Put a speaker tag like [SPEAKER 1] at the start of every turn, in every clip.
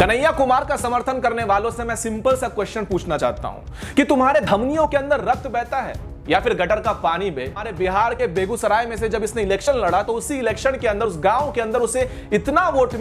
[SPEAKER 1] कन्हैया कुमार का समर्थन करने वालों से मैं सिंपल सा क्वेश्चन पूछना चाहता हूं कि तुम्हारे धमनियों के अंदर रक्त बहता है या फिर गटर का पानी बहे। हमारे बिहार के बेगूसराय में से जब इसने इलेक्शन लड़ा तो उसी इलेक्शन के अंदर उस गांव के अंदर उसे इतना वोट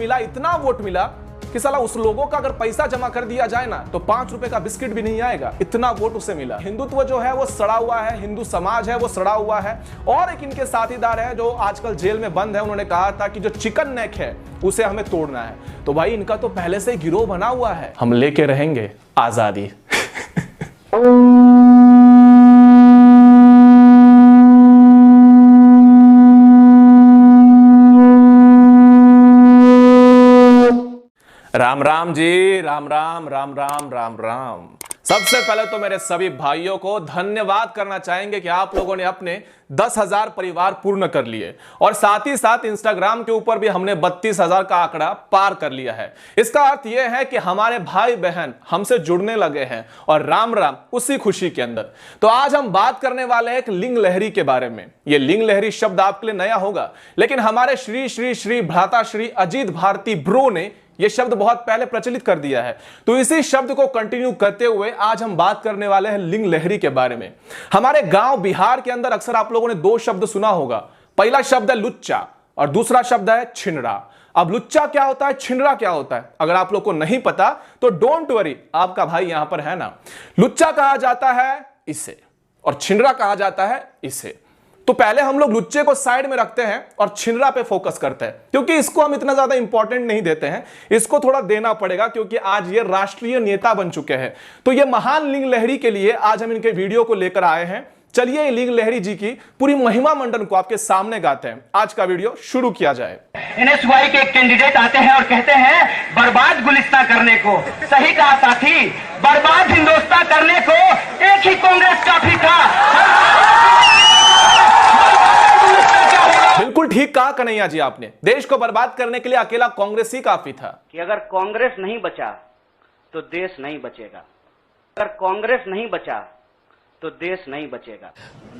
[SPEAKER 1] मिला कि साला उस लोगों का अगर पैसा जमा कर दिया जाए ना तो 5 रुपए का बिस्किट भी नहीं आएगा, इतना वोट उसे मिला। हिंदुत्व जो है वो सड़ा हुआ है, हिंदू समाज है वो सड़ा हुआ है। और एक इनके साथीदार है जो आजकल जेल में बंद है, उन्होंने कहा था कि जो चिकन नेक है उसे हमें तोड़ना है। तो भाई इनका तो पहले से ही गिरोह बना हुआ है, हम लेके रहेंगे आजादी। राम राम जी, राम राम राम राम राम राम। सबसे पहले तो मेरे सभी भाइयों को धन्यवाद करना चाहेंगे कि आप लोगों ने अपने 10,000 परिवार पूर्ण कर लिए और साथ ही साथ इंस्टाग्राम के ऊपर भी हमने 32,000 का आंकड़ा पार कर लिया है। इसका अर्थ यह है कि हमारे भाई बहन हमसे जुड़ने लगे हैं और राम राम उसी खुशी के अंदर। तो आज हम बात करने वाले हैं एक लिंग लहरी के बारे में। यह लिंग लहरी शब्द आपके लिए नया होगा, लेकिन हमारे श्री श्री श्री भ्राता श्री अजीत भारती ब्रो ने यह शब्द बहुत पहले प्रचलित कर दिया है। तो इसी शब्द को कंटिन्यू करते हुए आज हम बात करने वाले हैं लिंग लहरी के बारे में। हमारे गांव बिहार के अंदर अक्सर आप लोगों ने 2 शब्द सुना होगा। पहला शब्द है लुच्चा और दूसरा शब्द है छिनरा। अब लुच्चा क्या होता है, छिनरा क्या होता है, अगर आप लोग को नहीं पता तो डोंट वरी, आपका भाई यहां पर है ना। लुच्चा कहा जाता है इसे और छिनरा कहा जाता है इसे। तो पहले हम लोग लुच्चे को साइड में रखते हैं और छिनरा पे फोकस करते हैं, क्योंकि इसको हम इतना ज्यादा इंपॉर्टेंट नहीं देते हैं। इसको थोड़ा देना पड़ेगा क्योंकि आज ये राष्ट्रीय नेता बन चुके हैं। तो ये महान लिंग लहरी के लिए आज हम इनके वीडियो को लेकर आए हैं। चलिए लिंग लहरी जी की पूरी महिमा मंडन को आपके सामने गाते हैं। आज का वीडियो शुरू किया जाए।
[SPEAKER 2] NSY के एक कैंडिडेट आते हैं और कहते हैं बर्बाद गुलिस्तां करने को। सही कहा साथी, बर्बाद हिंदुस्तां करने को एक ही कांग्रेस काफी था।
[SPEAKER 1] बिल्कुल ठीक कहा कन्हैया जी आपने, देश को बर्बाद करने के लिए अकेला कांग्रेस ही काफी था।
[SPEAKER 3] कि अगर कांग्रेस नहीं बचा तो देश नहीं बचेगा, अगर कांग्रेस नहीं बचा तो देश नहीं बचेगा।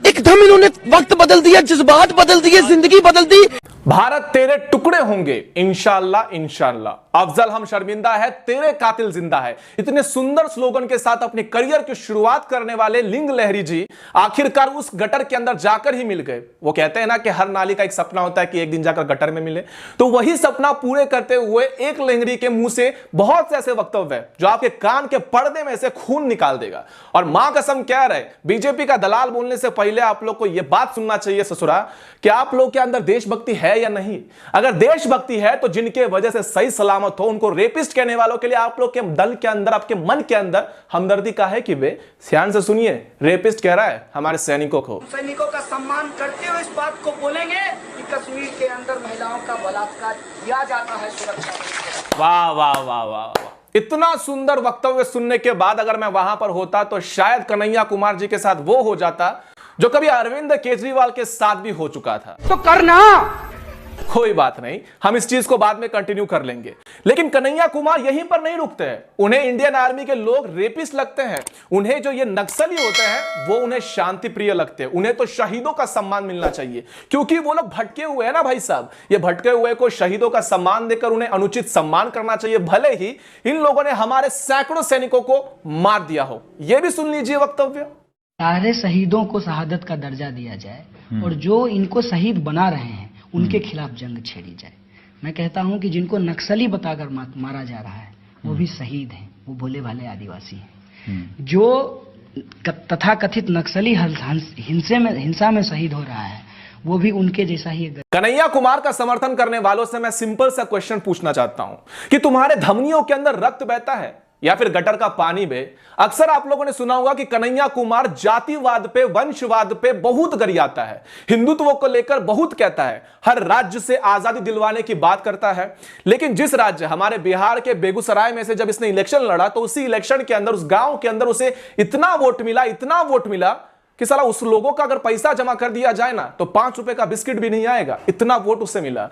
[SPEAKER 4] एकदम इन्होंने वक्त बदल दिया, जज्बात बदल दिए, जिंदगी बदल दी।
[SPEAKER 1] भारत तेरे टुकड़े होंगे इंशाअल्लाह इंशाअल्लाह। अफजल हम शर्मिंदा है, तेरे कातिल जिंदा है। इतने सुंदर स्लोगन के साथ अपने करियर की शुरुआत करने वाले लिंग लहरी जी आखिरकार उस गटर के अंदर जाकर ही मिल गए। वो कहते हैं ना कि हर नाली का एक सपना होता है कि एक दिन जाकर गटर में मिले। तो वही सपना पूरे करते हुए एक लहरी के मुंह से बहुत से ऐसे वक्तव्य है जो आपके कान के पर्दे में से खून निकाल देगा। और मां कसम कह रहे, बीजेपी का दलाल बोलने से पहले आप लोग को यह बात सुनना चाहिए ससुरा कि आप लोग के अंदर देशभक्ति है या नहीं। अगर देशभक्ति है तो जिनके वजह से सही सलामत हो उनको रेपिस्ट कहने वालों के लिए आप लोग के दल के अंदर, आपके मन के अंदर हमदर्दी का है कि वे ध्यान से सुनिए, रेपिस्ट कह रहा है हमारे सैनिकों को।
[SPEAKER 5] सैनिकों का सम्मान करते हुए इस बात को बोलेंगे कि कश्मीर के अंदर महिलाओं का बलात्कार किया जाता है सुरक्षा।
[SPEAKER 1] वाह वाह वाह वाह, इतना सुंदर वक्तव्य सुनने के बाद अगर मैं वहां पर होता तो शायद कन्हैया कुमार जी के साथ वो हो जाता जो कभी अरविंद केजरीवाल के साथ भी हो चुका था।
[SPEAKER 4] तो करना,
[SPEAKER 1] कोई बात नहीं, हम इस चीज को बाद में कंटिन्यू कर लेंगे। लेकिन कन्हैया कुमार यहीं पर नहीं रुकते हैं। उन्हें इंडियन आर्मी के लोग रेपिस्ट लगते हैं, उन्हें जो ये नक्सली होते हैं वो उन्हें शांति प्रिय लगते हैं। उन्हें तो शहीदों का सम्मान मिलना चाहिए, क्योंकि वो लोग भटके हुए हैं ना भाई साहब। ये भटके हुए को शहीदों का सम्मान देकर उन्हें अनुचित सम्मान करना चाहिए, भले ही इन लोगों ने हमारे सैकड़ों सैनिकों को मार दिया हो। यह भी सुन लीजिए वक्तव्य।
[SPEAKER 6] सारे शहीदों को शहादत का दर्जा दिया जाए और जो इनको शहीद बना रहे हैं उनके खिलाफ जंग छेड़ी जाए। मैं कहता हूं कि जिनको नक्सली बताकर मारा जा रहा है वो भी शहीद हैं, वो भोले भाले आदिवासी हैं। जो तथाकथित नक्सली हिंसा में शहीद हो रहा है वो भी उनके जैसा ही।
[SPEAKER 1] कन्हैया कुमार का समर्थन करने वालों से मैं सिंपल सा क्वेश्चन पूछना चाहता हूं कि तुम्हारे धमनियों के अंदर रक्त बहता है या फिर गटर का पानी बहे। अक्सर आप लोगों ने सुना होगा कि कन्हैया कुमार जातिवाद पे, वंशवाद पे बहुत गरियाता है, हिंदुत्व को लेकर बहुत कहता है, हर राज्य से आजादी दिलवाने की बात करता है। लेकिन जिस राज्य हमारे बिहार के बेगूसराय में से जब इसने इलेक्शन लड़ा तो उसी इलेक्शन के अंदर उस गांव के अंदर उसे इतना वोट मिला कि साला उस लोगों का अगर पैसा जमा कर दिया जाए ना तो 5 रुपए का बिस्किट भी नहीं आएगा, इतना वोट उसे मिला।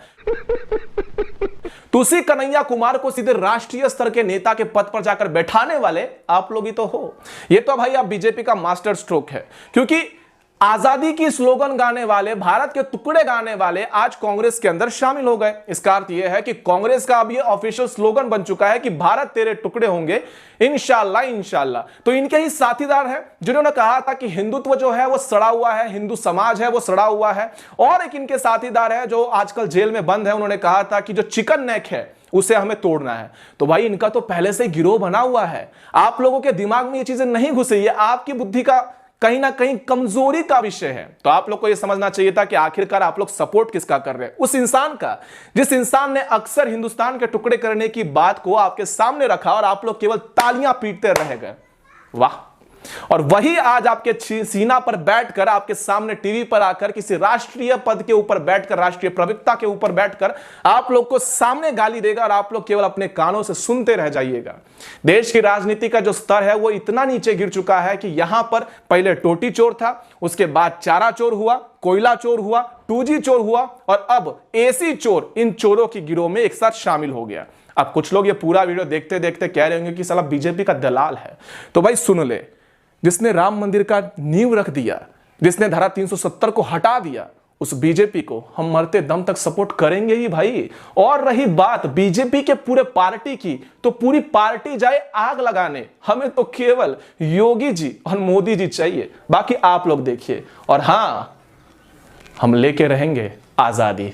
[SPEAKER 1] तो उसी कन्हैया कुमार को सीधे राष्ट्रीय स्तर के नेता के पद पर जाकर बैठाने वाले आप लोग ही तो हो। ये तो भाई आप बीजेपी का मास्टर स्ट्रोक है, क्योंकि आजादी की स्लोगन गाने वाले, भारत के टुकड़े गाने वाले आज कांग्रेस के अंदर शामिल हो गए। इसका अर्थ यह है कि कांग्रेस का अब यह ऑफिशियल स्लोगन बन चुका है कि भारत तेरे टुकड़े होंगे इंशाल्लाह इंशाल्लाह। तो इनके ही साथीदार हैं जिन्होंने कहा था कि हिंदुत्व जो है वो सड़ा हुआ है, हिंदू समाज है वो सड़ा हुआ है। और एक इनके साथीदार है जो आजकल जेल में बंद है, उन्होंने कहा था कि जो चिकन नेक है उसे हमें तोड़ना है। तो भाई इनका तो पहले से गिरोह बना हुआ है। आप लोगों के दिमाग में ये चीजें नहीं घुसी, ये आपकी बुद्धि का कहीं ना कहीं कमजोरी का विषय है। तो आप लोग को यह समझना चाहिए था कि आखिरकार आप लोग सपोर्ट किसका कर रहे हैं, उस इंसान का जिस इंसान ने अक्सर हिंदुस्तान के टुकड़े करने की बात को आपके सामने रखा और आप लोग केवल तालियां पीटते रह गए। वाह। और वही आज आपके सीना पर बैठकर, आपके सामने टीवी पर आकर, किसी राष्ट्रीय पद के ऊपर बैठकर, राष्ट्रीय प्रवक्ता के ऊपर बैठकर आप लोग को सामने गाली देगा और आप लोग केवल अपने कानों से सुनते रह जाइएगा। देश की राजनीति का जो स्तर है वो इतना नीचे गिर चुका है कि यहां पर पहले टोटी चोर था, उसके बाद चारा चोर हुआ, कोयला चोर हुआ, 2G चोर हुआ और अब AC चोर इन चोरों की गिरोह में एक साथ शामिल हो गया। अब कुछ लोग ये पूरा वीडियो देखते देखते कह रहे होंगे कि साला बीजेपी का दलाल है। तो भाई सुन ले, जिसने राम मंदिर का नींव रख दिया, जिसने धारा 370 को हटा दिया, उस बीजेपी को हम मरते दम तक सपोर्ट करेंगे ही भाई। और रही बात बीजेपी के पूरे पार्टी की, तो पूरी पार्टी जाए आग लगाने, हमें तो केवल योगी जी और मोदी जी चाहिए, बाकी आप लोग देखिए। और हां, हम लेके रहेंगे आजादी।